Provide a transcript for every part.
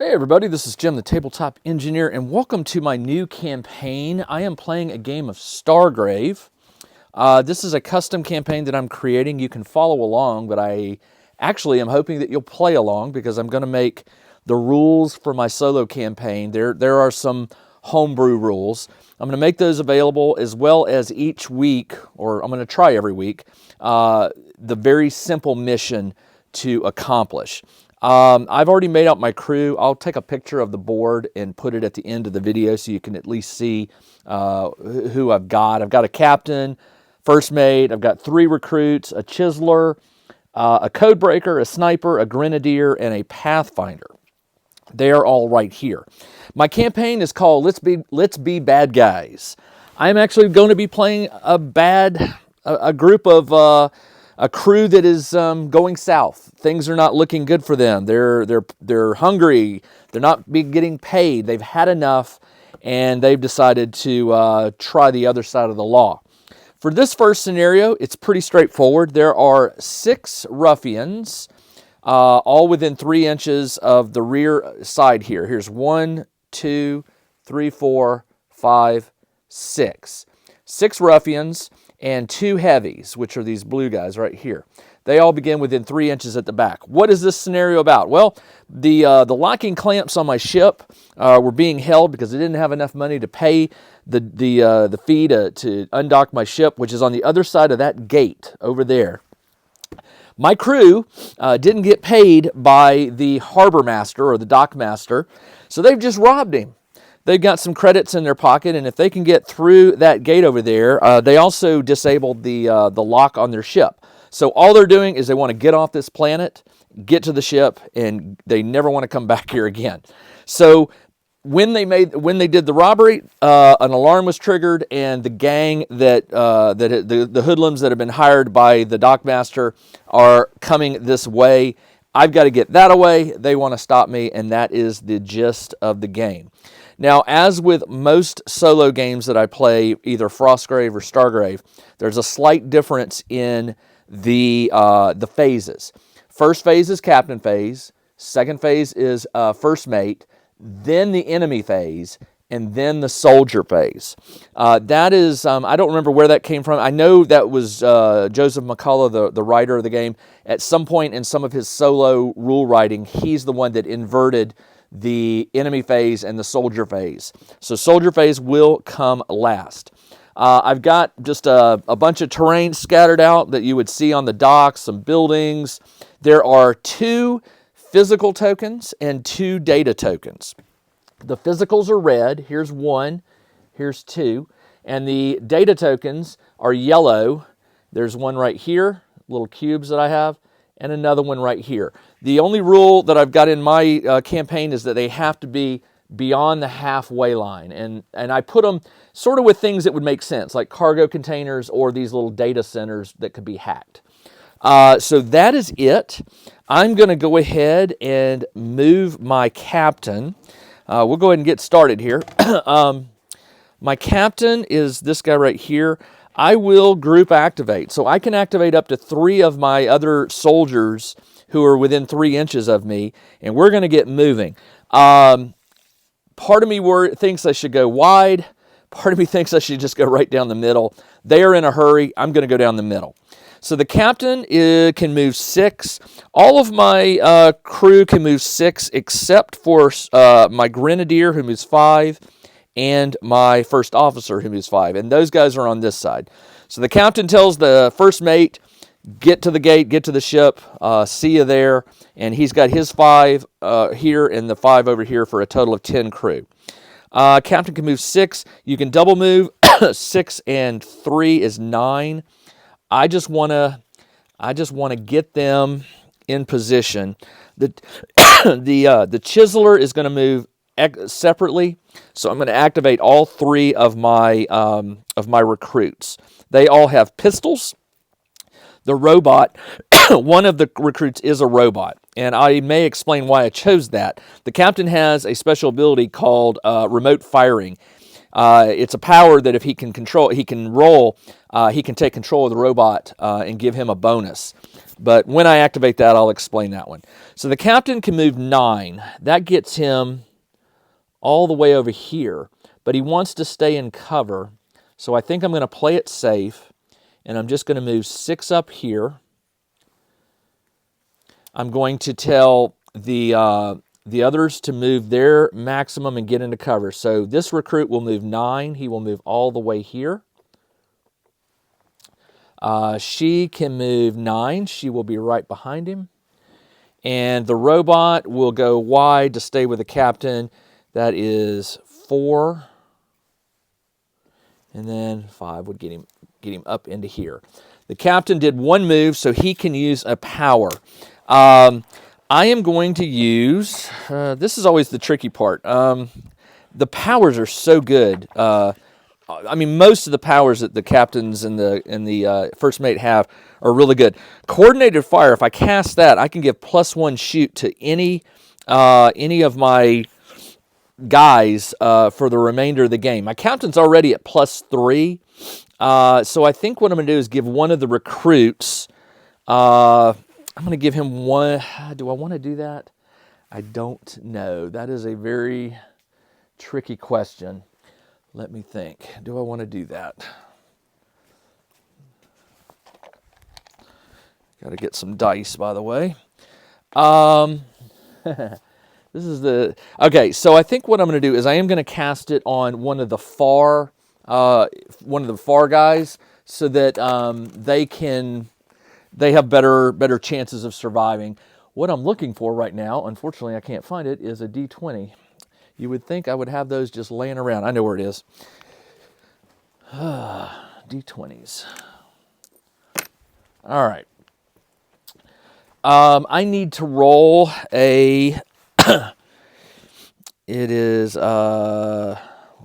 Hey everybody, this is Jim, the Tabletop Engineer, and welcome to my new campaign. I am playing a game of Stargrave. This is a custom campaign that I'm creating. You can follow along, but I actually am hoping that you'll play along because I'm going to make the rules for my solo campaign. There are some homebrew rules. I'm going to make those available as well as each week, or I'm going to try every week, the very simple mission to accomplish. I've already made out my crew. I'll take a picture of the board and put it at the end of the video so you can at least see who I've got. I've got a captain, first mate, I've got 3 recruits, a chiseler, a code breaker, a sniper, a grenadier, and a pathfinder. They are all right here. My campaign is called Let's Be Bad Guys. I'm actually going to be playing a group of a crew that is going south. Things are not looking good for them. They're hungry. They're not getting paid. They've had enough, and they've decided to try the other side of the law. For this first scenario, it's pretty straightforward. There are 6 ruffians, all within 3 inches of the rear side here. Here's 1, 2, 3, 4, 5, 6. 6 ruffians and 2 heavies, which are these blue guys right here. They all begin within 3 inches at the back. What is this scenario about? Well, the locking clamps on my ship were being held because I didn't have enough money to pay the fee to undock my ship, which is on the other side of that gate over there. My crew didn't get paid by the harbor master or the dock master, so they've just robbed him. They've got some credits in their pocket, and if they can get through that gate over there, they also disabled the lock on their ship. So all they're doing is they want to get off this planet, get to the ship, and they never want to come back here again. So when they did the robbery, an alarm was triggered, and the gang the hoodlums that have been hired by the dockmaster are coming this way. I've got to get that away. They want to stop me, and that is the gist of the game. Now, as with most solo games that I play, either Frostgrave or Stargrave, there's a slight difference in the phases. First phase is captain phase. Second phase is first mate. Then the enemy phase, and then the soldier phase. That is, I don't remember where that came from. I know that was Joseph McCullough, the writer of the game. At some point in some of his solo rule writing, he's the one that inverted the enemy phase and the soldier phase. So soldier phase will come last. I've got just a bunch of terrain scattered out that you would see on the docks, some buildings. There are 2 physical tokens and 2 data tokens. The physicals are red. Here's 1, here's 2. And the data tokens are yellow. There's one right here, little cubes that I have, and another one right here. The only rule that I've got in my campaign is that they have to be beyond the halfway line. And I put them sort of with things that would make sense, like cargo containers or these little data centers that could be hacked. So that is it. I'm going to go ahead and move my captain. We'll go ahead and get started here. My captain is this guy right here. I will group activate. So I can activate up to 3 of my other soldiers who are within 3 inches of me, and we're going to get moving. Part of me thinks I should go wide. Part of me thinks I should just go right down the middle. They are in a hurry. I'm going to go down the middle. So the captain can move 6. All of my crew can move 6 except for my grenadier, who moves 5, and my first officer, who moves 5. And those guys are on this side. So the captain tells the first mate, get to the gate, get to the ship, see you there. And he's got his 5 here and the 5 over here for a total of 10 crew. Captain can move 6. You can double move. 6 and 3 is 9. I just want to get them in position. The chiseler is going to move separately, so I'm going to activate all 3 of my recruits. They all have pistols. The robot, one of the recruits is a robot, and I may explain why I chose that. The captain has a special ability called remote firing. It's a power that if he can take control of the robot and give him a bonus. But when I activate that, I'll explain that one. So the captain can move 9. That gets him all the way over here. But he wants to stay in cover. So I think I'm going to play it safe. And I'm just going to move 6 up here. I'm going to tell the others to move their maximum and get into cover. So this recruit will move 9. He will move all the way here. She can move 9. She will be right behind him. And the robot will go wide to stay with the captain. That is 4. And then 5 would get him up into here. The captain did 1 move, so he can use a power. I am going to use, this is always the tricky part. The powers are so good. I mean, most of the powers that the captains and the first mate have are really good. Coordinated fire, if I cast that, I can give +1 shoot to any of my guys for the remainder of the game. My captain's already at +3, so I think what I'm going to do is give one of the recruits. I'm going to give him 1. Do I want to do that? I don't know. That is a very tricky question. Let me think. Do I want to do that? Got to get some dice, by the way. This is the... Okay, so I think what I'm going to do is I am going to cast it on one of the far guys so that they have better chances of surviving. What I'm looking for right now, unfortunately I can't find it, is a D20. You would think I would have those just laying around. I know where it is. D20s. All right. I need to roll a... It is, what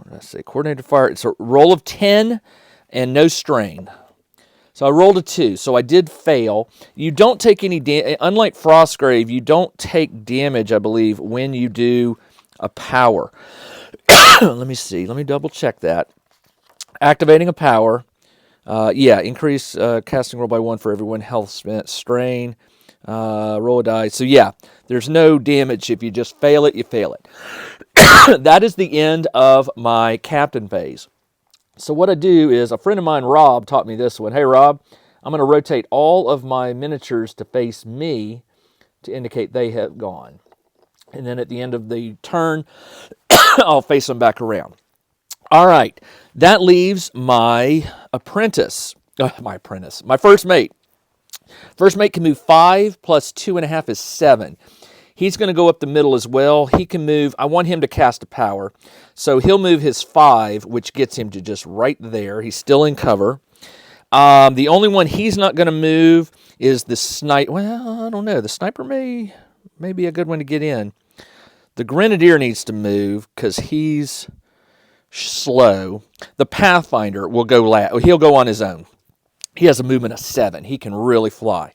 did I say? Coordinated fire. It's a roll of 10 and no strain. So I rolled a 2, so I did fail. You don't take any damage. Unlike Frostgrave, you don't take damage, I believe, when you do a power. Let me see. Let me double check that. Activating a power. Yeah, increase casting roll by 1 for every 1 health spent. Strain. Roll a die. So yeah, there's no damage. If you just fail it, you fail it. That is the end of my captain phase. So what I do is, a friend of mine, Rob, taught me this one. Hey, Rob, I'm going to rotate all of my miniatures to face me to indicate they have gone. And then at the end of the turn, I'll face them back around. All right, that leaves my my first mate. First mate can move 5 plus 2.5 is 7. He's going to go up the middle as well. He can move. I want him to cast a power. So he'll move his 5, which gets him to just right there. He's still in cover. The only one he's not going to move is the sniper. Well, I don't know. The sniper may be a good one to get in. The grenadier needs to move because he's slow. The pathfinder will go last. He'll go on his own. He has a movement of 7. He can really fly.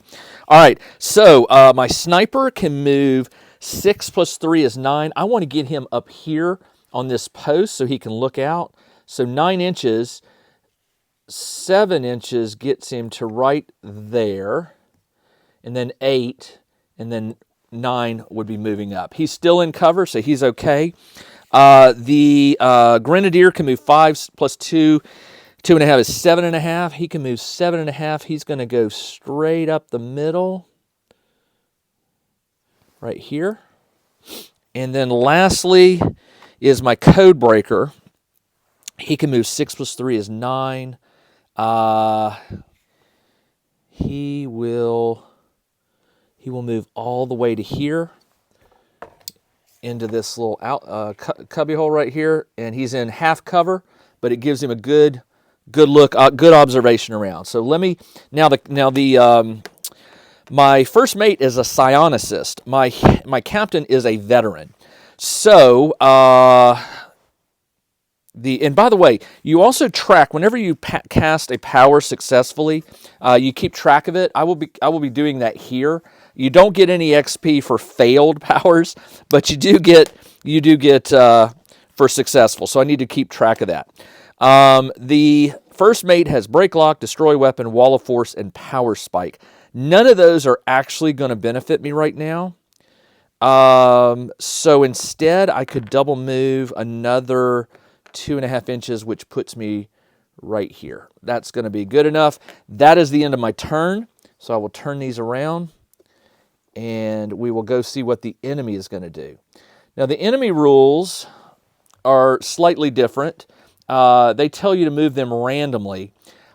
All right, so my sniper can move 6 plus 3 is 9. I want to get him up here on this post so he can look out. So 9 inches, 7 inches gets him to right there, and then 8, and then 9 would be moving up. He's still in cover, so he's okay. The grenadier can move 5 plus 2. 2.5 is 7.5. He can move 7.5. He's going to go straight up the middle, right here. And then lastly is my code breaker. He can move 6 plus 3 is 9. He will move all the way to here into this little cubby hole right here, and he's in half cover, but it gives him a good look, good observation around. So let me my first mate is a psionicist. My captain is a veteran. So and by the way, you also track whenever you cast a power successfully. You keep track of it. I will be doing that here. You don't get any XP for failed powers, but you do get for successful. So I need to keep track of that. The first mate has Break Lock, Destroy Weapon, Wall of Force, and Power Spike. None of those are actually going to benefit me right now. So instead, I could double move another 2.5 inches, which puts me right here. That's going to be good enough. That is the end of my turn. So I will turn these around, and we will go see what the enemy is going to do. Now, the enemy rules are slightly different. They tell you to move them randomly.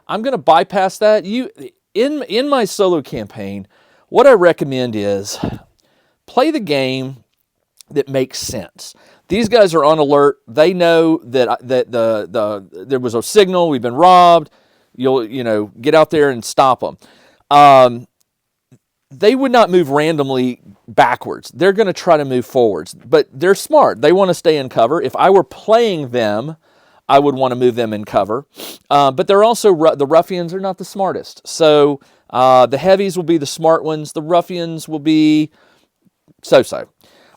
I'm going to bypass that. In my solo campaign, what I recommend is play the game that makes sense. These guys are on alert. They know that there was a signal. We've been robbed. You'll get out there and stop them. They would not move randomly backwards. They're going to try to move forwards, but they're smart. They want to stay in cover. If I were playing them, I would want to move them in cover. But they're also, the ruffians are not the smartest. So the heavies will be the smart ones. The ruffians will be so-so.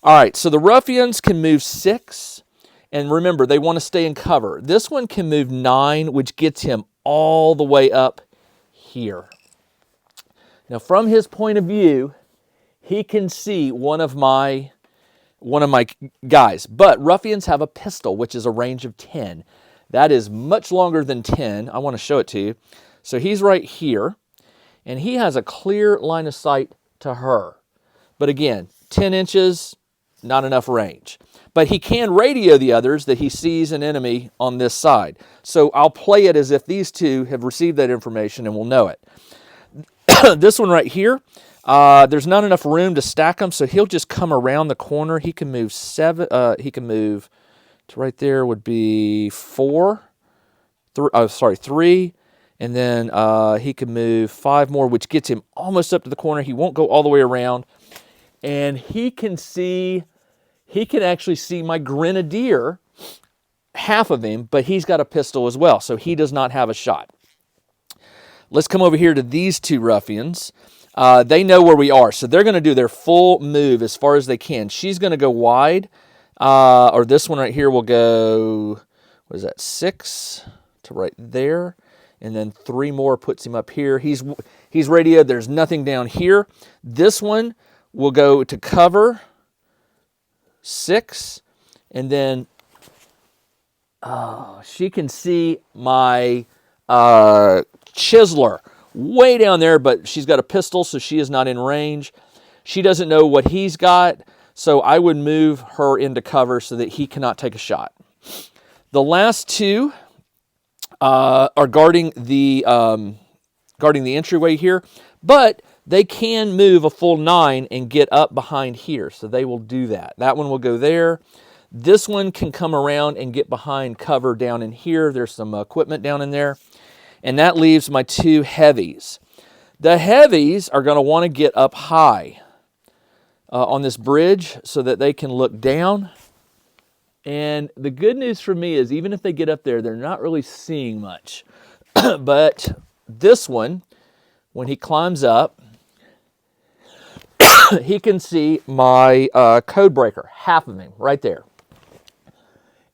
All right, so the ruffians can move 6. And remember, they want to stay in cover. This one can move 9, which gets him all the way up here. Now, from his point of view, he can see one of my guys. But ruffians have a pistol, which is a range of 10. That is much longer than 10. I want to show it to you. So he's right here, and he has a clear line of sight to her. But again, 10 inches, not enough range. But he can radio the others that he sees an enemy on this side. So I'll play it as if these two have received that information and will know it. This one right here, there's not enough room to stack them, so he'll just come around the corner. He can move 7. He can move to right there would be 4. 3, and then he can move 5 more, which gets him almost up to the corner. He won't go all the way around, and he can actually see my grenadier, half of him, but he's got a pistol as well, so he does not have a shot. Let's come over here to these two ruffians. They know where we are, so they're going to do their full move as far as they can. She's going to go wide, or this one right here will go, 6 to right there, and then 3 more puts him up here. He's radioed. There's nothing down here. This one will go to cover 6, and then she can see my chiseler way down there, but she's got a pistol, so she is not in range. She doesn't know what he's got, so I would move her into cover so that he cannot take a shot. The last two are guarding the entryway here, but they can move a full 9 and get up behind here, so they will do that. That one will go there. This one can come around and get behind cover down in here. There's some equipment down in there. And that leaves my 2 heavies. The heavies are going to want to get up high on this bridge so that they can look down. And the good news for me is even if they get up there, they're not really seeing much. But this one, when he climbs up, he can see my code breaker, half of him, right there.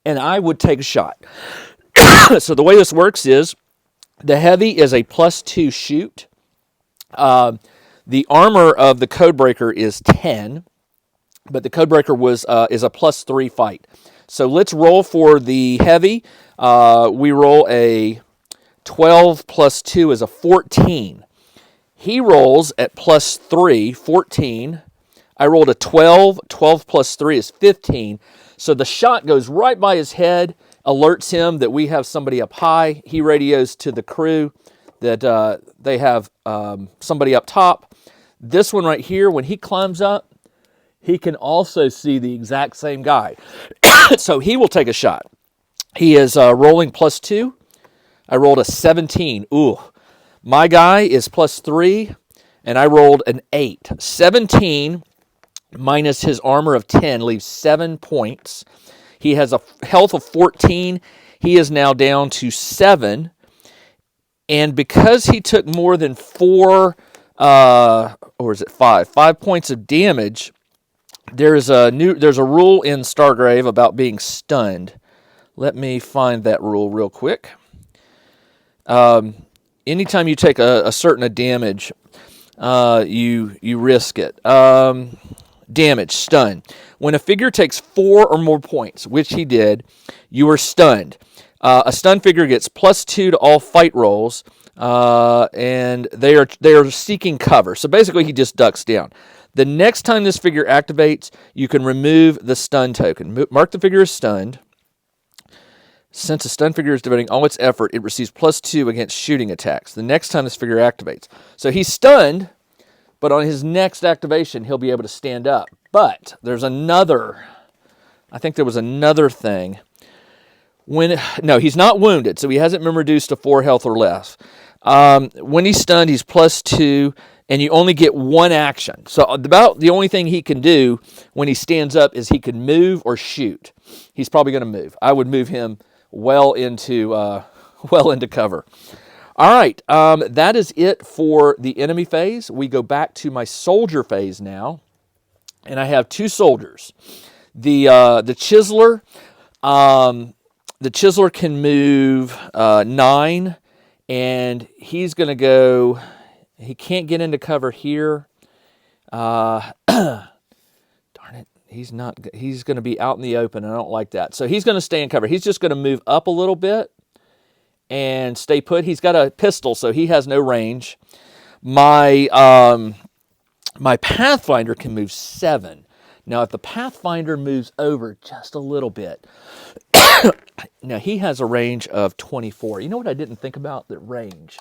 And I would take a shot. So the way this works is, the heavy is a +2 shoot. The armor of the codebreaker is 10, but the codebreaker is a +3 fight. So let's roll for the heavy. We roll a 12 plus 2 is a 14. He rolls at +3, 14. I rolled a 12. 12 plus 3 is 15. So the shot goes right by his head, alerts him that we have somebody up high. He radios to the crew that they have somebody up top. This one right here, when he climbs up, he can also see the exact same guy. So he will take a shot. He is rolling +2. I rolled a 17. Ooh. My guy is +3, and I rolled an 8. 17 minus his armor of 10 leaves 7 points. He has a health of 14. He is now down to 7. And because he took more than 4, or is it 5? 5 points of damage, there's a rule in Stargrave about being stunned. Let me find that rule real quick. Anytime you take a certain damage, you risk it. Damage, stun. When a figure takes 4 or more points, which he did, you are stunned. A stun figure gets +2 to all fight rolls, and they are seeking cover. So basically, he just ducks down. The next time this figure activates, you can remove the stun token. Mark the figure as stunned. Since a stun figure is devoting all its effort, it receives +2 against shooting attacks. The next time this figure activates. So he's stunned, but on his next activation, he'll be able to stand up. But there's another, I think there was another thing. No, he's not wounded, so he hasn't been reduced to 4 health or less. When he's stunned, he's +2, and you only get 1 action. So about the only thing he can do when he stands up is he can move or shoot. He's probably going to move. I would move him well into cover. All right, that is it for the enemy phase. We go back to my soldier phase now, and I have 2 soldiers. The Chiseler. The Chiseler can move 9, and he's going to go. He can't get into cover here. Darn it. He's not. He's going to be out in the open, and I don't like that. So he's going to stay in cover. He's just going to move up a little bit and stay put. He's got a pistol, so he has no range. My Pathfinder can move 7. Now, if the Pathfinder moves over just a little bit, now he has a range of 24. You know what I didn't think about? The range.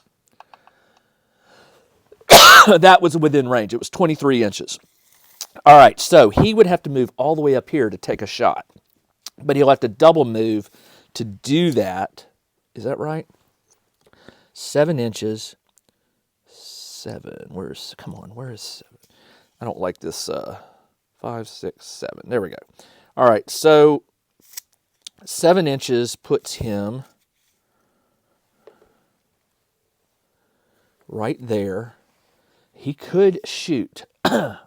That was within range. It was 23 inches. All right, so he would have to move all the way up here to take a shot. But he'll have to double move to do that. Is that right? 7 inches. 7. Come on, where is 7? I don't like this. 5, 6, 7. There we go. All right, so 7 inches puts him right there. He could shoot. I'm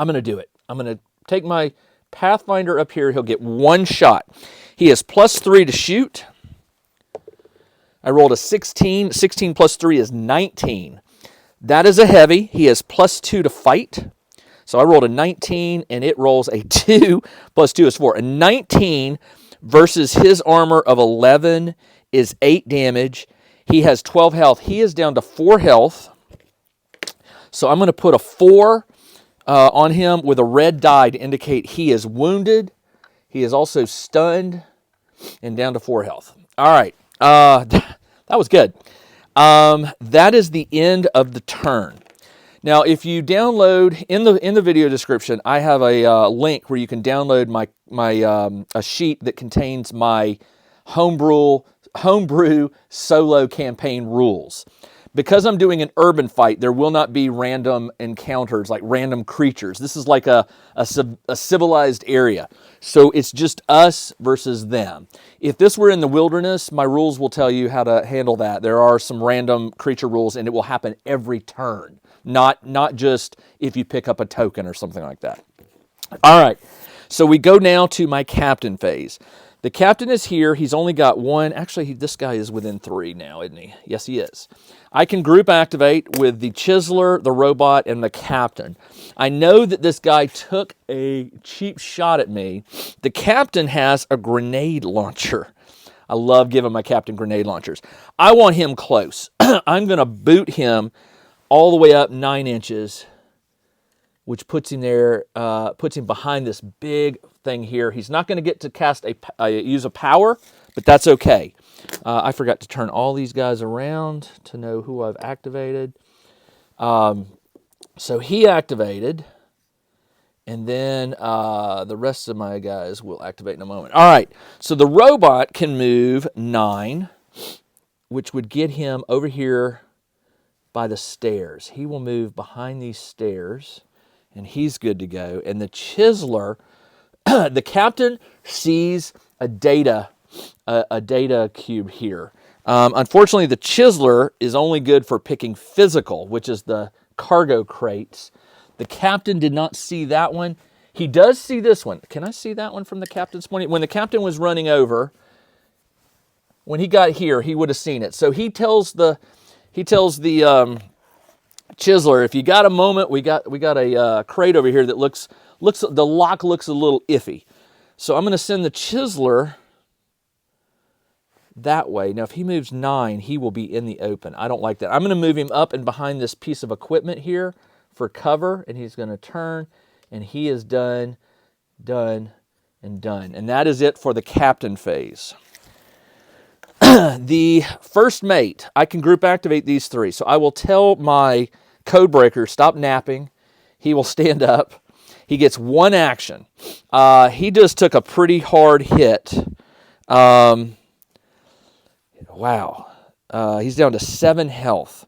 going to do it. I'm going to take my Pathfinder up here. He'll get 1 shot. He has +3 to shoot. I rolled a 16. 16 plus 3 is 19. That is a heavy. He has +2 to fight. So I rolled a 19, and it rolls a 2. Plus 2 is 4. A 19 versus his armor of 11 is 8 damage. He has 12 health. He is down to 4 health. So I'm going to put a 4 on him with a red die to indicate he is wounded. He is also stunned and down to 4 health. All right. That was good. That is the end of the turn. Now, if you download in the video description, I have a link where you can download a sheet that contains my homebrew solo campaign rules. Because I'm doing an urban fight, there will not be random encounters, like random creatures. This is like a civilized area. So it's just us versus them. If this were in the wilderness, my rules will tell you how to handle that. There are some random creature rules, and it will happen every turn. Not just if you pick up a token or something like that. All right, so we go now to my captain phase. The captain is here. He's only got 1. Actually, this guy is within 3 now, isn't he? Yes, he is. I can group activate with the Chiseler, the robot, and the captain. I know that this guy took a cheap shot at me. The captain has a grenade launcher. I love giving my captain grenade launchers. I want him close. I'm going to boot him all the way up 9 inches, which puts him there, puts him behind this big thing here. He's not going to get to use a power, but that's okay. I forgot to turn all these guys around to know who I've activated. So he activated, and then the rest of my guys will activate in a moment. All right, so the robot can move 9, which would get him over here by the stairs. He will move behind these stairs, and he's good to go. And the Chiseler, the captain sees a data cube here. Unfortunately, the Chiseler is only good for picking physical, which is the cargo crates. The captain did not see that one. He does see this one. Can I see that one from the captain's point of view? When the captain was running over, when he got here, he would have seen it. So he tells the Chiseler, if you got a moment, we got a crate over here that looks the lock looks a little iffy. So I'm going to send the Chiseler that way. Now, if he moves 9, he will be in the open. I don't like that. I'm going to move him up and behind this piece of equipment here for cover, and he's going to turn, and he is done, done, and done. And that is it for the captain phase. The first mate, I can group activate these 3. So I will tell my code breaker, stop napping. He will stand up. He gets 1 action. He just took a pretty hard hit. Wow. He's down to 7 health.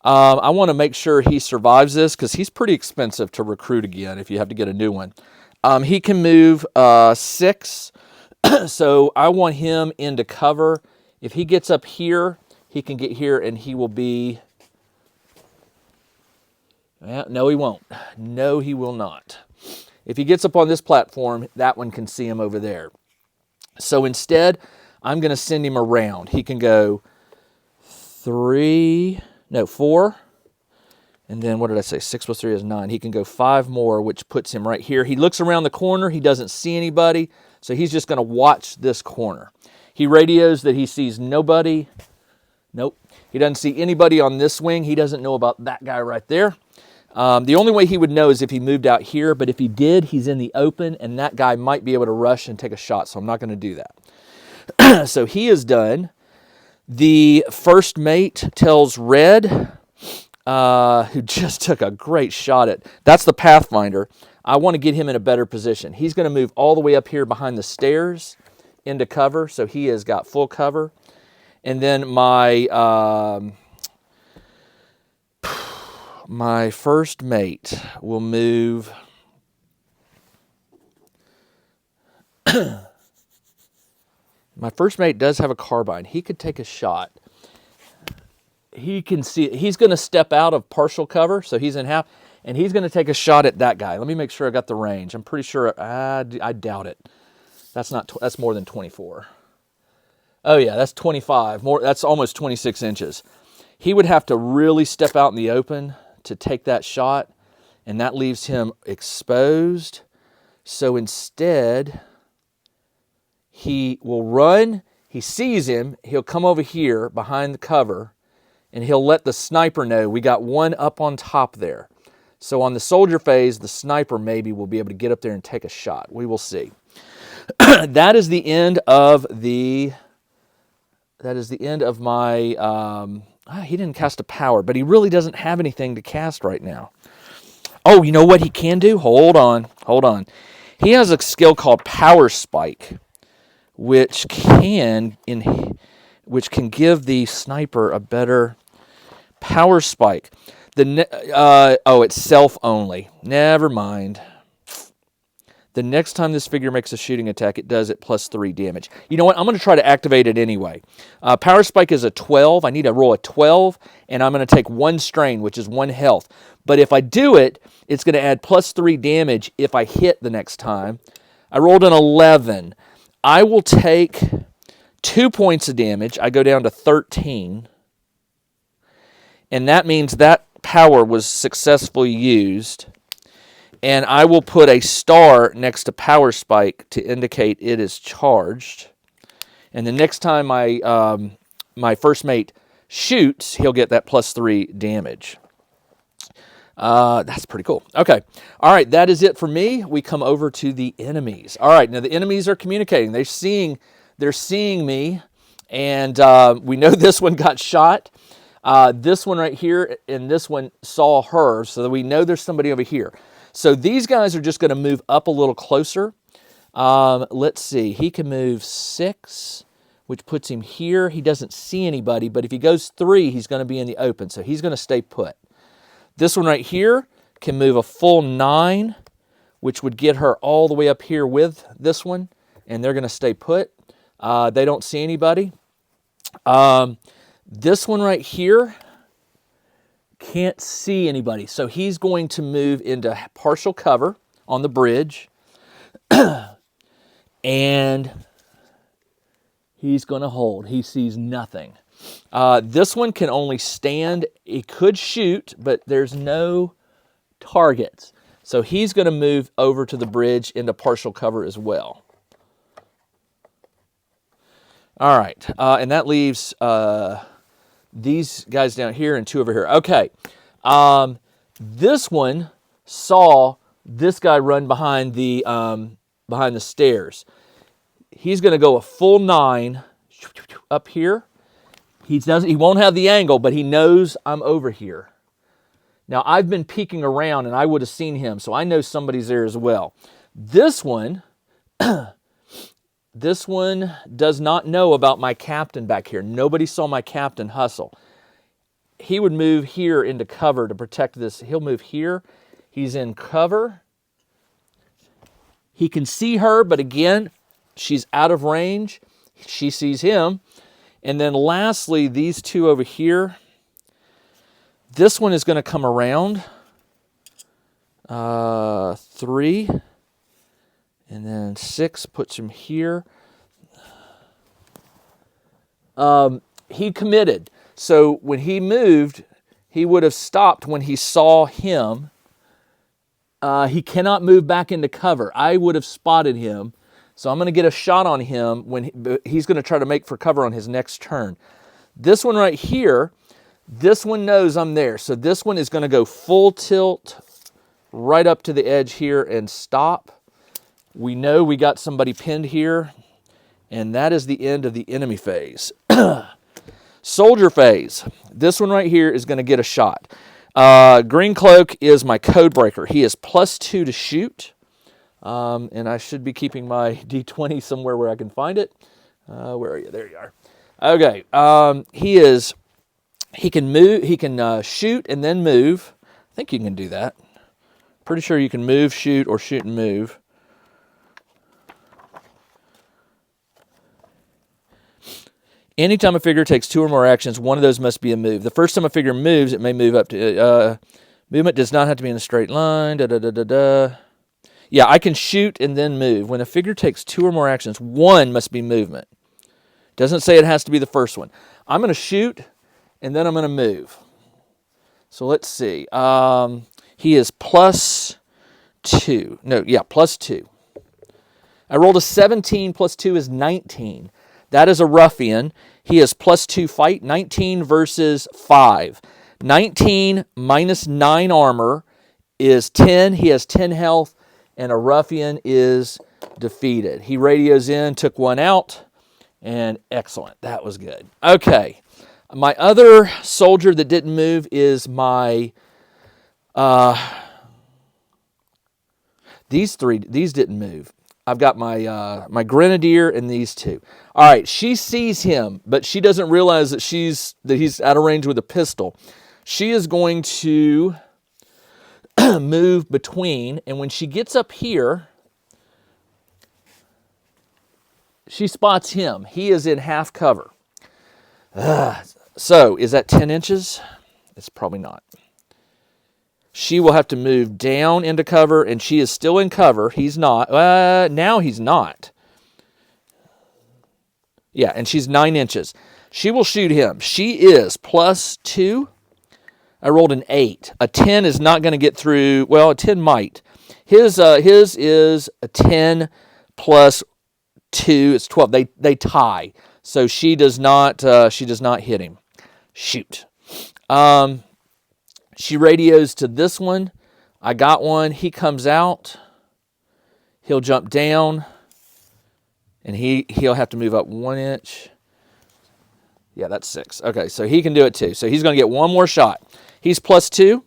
I want to make sure he survives this because he's pretty expensive to recruit again if you have to get a new one. He can move 6, so I want him into cover. If he gets up here, he can get here and he will be... no, he won't. No, he will not. If he gets up on this platform, that one can see him over there. So instead, I'm going to send him around. He can go 4, and then what did I say? 6 plus 3 is 9. He can go 5 more, which puts him right here. He looks around the corner. He doesn't see anybody, so he's just going to watch this corner. He radios that he sees nobody. Nope. He doesn't see anybody on this wing. He doesn't know about that guy right there. The only way he would know is if he moved out here, but if he did, he's in the open, and that guy might be able to rush and take a shot, so I'm not going to do that. So he is done. The first mate tells Red, who just took a great shot at, that's the Pathfinder. I want to get him in a better position. He's going to move all the way up here behind the stairs into cover, so he has got full cover. And then my my first mate will move... My first mate does have a carbine. He could take a shot. He can see... He's going to step out of partial cover, so he's in half, and he's going to take a shot at that guy. Let me make sure I got the range. I'm pretty sure... I doubt it. That's more than 24. Oh, yeah, that's 25. That's almost 26 inches. He would have to really step out in the open to take that shot, and that leaves him exposed. So instead, he will run. He sees him. He'll come over here behind the cover, and he'll let the sniper know we got one up on top there. So on the soldier phase, the sniper maybe will be able to get up there and take a shot. We will see. That is the end of the... That is the end of my... he didn't cast a power, but he really doesn't have anything to cast right now. Oh, you know what he can do? Hold on. He has a skill called Power Spike, which can give the sniper a better Power Spike. It's self only. Never mind. The next time this figure makes a shooting attack, it does it plus 3 damage. You know what? I'm going to try to activate it anyway. Power Spike is a 12. I need to roll a 12, and I'm going to take 1 strain, which is 1 health. But if I do it, it's going to add plus 3 damage if I hit the next time. I rolled an 11. I will take 2 points of damage. I go down to 13. And that means that power was successfully used. And I will put a star next to Power Spike to indicate it is charged. And the next time my first mate shoots, he'll get that plus 3 damage. That's pretty cool. Okay. All right, that is it for me. We come over to the enemies. All right, now the enemies are communicating. They're seeing me, and we know this one got shot. This one right here and this one saw her, so we know there's somebody over here. So these guys are just going to move up a little closer. Let's see. He can move 6, which puts him here. He doesn't see anybody, but if he goes 3, he's going to be in the open, so he's going to stay put. This one right here can move a full 9, which would get her all the way up here with this one, and they're going to stay put. They don't see anybody. This one right here can't see anybody, so he's going to move into partial cover on the bridge, and he's going to hold. He sees nothing. This one can only stand. It could shoot, but there's no targets. So he's going to move over to the bridge into partial cover as well. All right, and that leaves these guys down here and two over here. Okay, this one saw this guy run behind the stairs. He's going to go a full 9 up here. He won't have the angle, but he knows I'm over here. Now, I've been peeking around, and I would have seen him, so I know somebody's there as well. This one, this one does not know about my captain back here. Nobody saw my captain hustle. He would move here into cover to protect this. He'll move here. He's in cover. He can see her, but again, she's out of range. She sees him. And then lastly, these two over here. This one is going to come around. 3. And then 6 puts him here. He committed. So when he moved, he would have stopped when he saw him. He cannot move back into cover. I would have spotted him. So I'm going to get a shot on him when he's going to try to make for cover on his next turn. This one right here, this one knows I'm there. So this one is going to go full tilt right up to the edge here and stop. We know we got somebody pinned here, and that is the end of the enemy phase. Soldier phase. This one right here is going to get a shot. Green Cloak is my code breaker. He is +2 to shoot. And I should be keeping my D20 somewhere where I can find it. Where are you? There you are. Okay. He can move. He can shoot and then move. I think you can do that. Pretty sure you can move, shoot, or shoot and move. Anytime a figure takes 2 or more actions, one of those must be a move. The first time a figure moves, it may move up to... movement does not have to be in a straight line. Yeah, I can shoot and then move. When a figure takes 2 or more actions, one must be movement. Doesn't say it has to be the first one. I'm going to shoot, and then I'm going to move. So let's see. He is +2. No, yeah, +2. I rolled a 17. +2 is 19. That is a ruffian. He is +2 fight. 19 versus 5. 19 minus 9 armor is 10. He has 10 health. And a ruffian is defeated. He radios in, took one out, and excellent. That was good. Okay. My other soldier that didn't move is my... these didn't move. I've got my grenadier and these two. All right, she sees him, but she doesn't realize that he's out of range with a pistol. She is going to... move between, and when she gets up here, she spots him. He is in half cover. So, is that 10 inches? It's probably not. She will have to move down into cover, and she is still in cover. He's not. Now he's not. Yeah, and she's 9 inches. She will shoot him. She is +2. I rolled an 8. A 10 is not going to get through. Well, a 10 might. His is a 10 plus 2. It's 12. They tie. So she does not hit him. Shoot. She radios to this one. I got one. He comes out. He'll jump down, and he'll have to move up 1 inch. Yeah, that's 6. Okay, so he can do it too. So he's going to get one more shot. He's +2.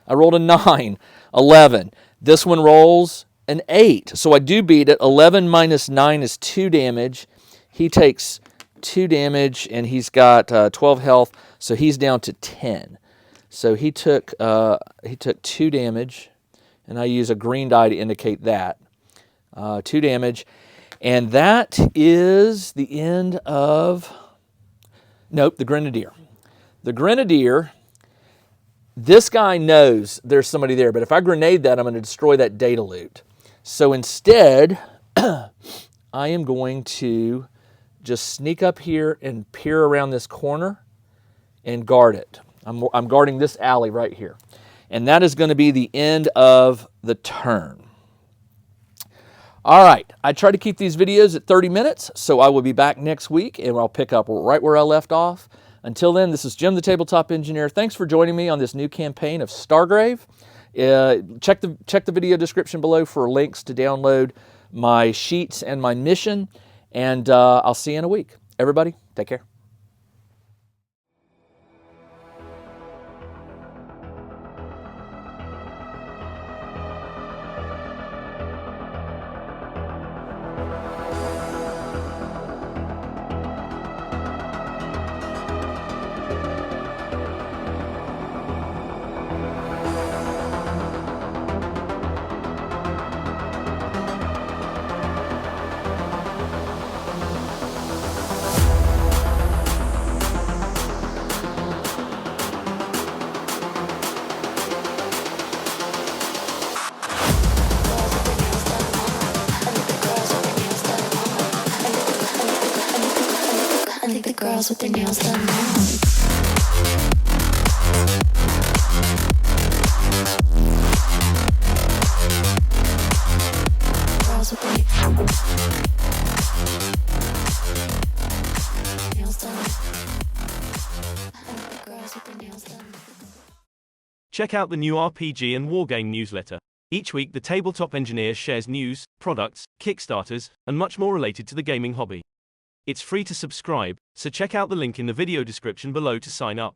I rolled a 9. 11. This one rolls an 8. So I do beat it. 11 minus 9 is 2 damage. He takes 2 damage, and he's got 12 health. So he's down to 10. So he took 2 damage, and I use a green die to indicate that. 2 damage. And that is the end of... Nope, the Grenadier. The Grenadier... This guy knows there's somebody there, but if I grenade that, I'm going to destroy that data loot. So instead, I am going to just sneak up here and peer around this corner and guard it. I'm guarding this alley right here. And that is going to be the end of the turn. All right, I try to keep these videos at 30 minutes, so I will be back next week and I'll pick up right where I left off. Until then, this is Jim the Tabletop Engineer. Thanks for joining me on this new campaign of Stargrave. Check the video description below for links to download my sheets and my mission, and I'll see you in a week. Everybody, take care. I think the girls with their nails done now. Girls with their nails done. I think the girls with their nails done. Check out the new RPG and Wargame newsletter. Each week, the Tabletop Engineer shares news, products, Kickstarters, and much more related to the gaming hobby. It's free to subscribe, so check out the link in the video description below to sign up.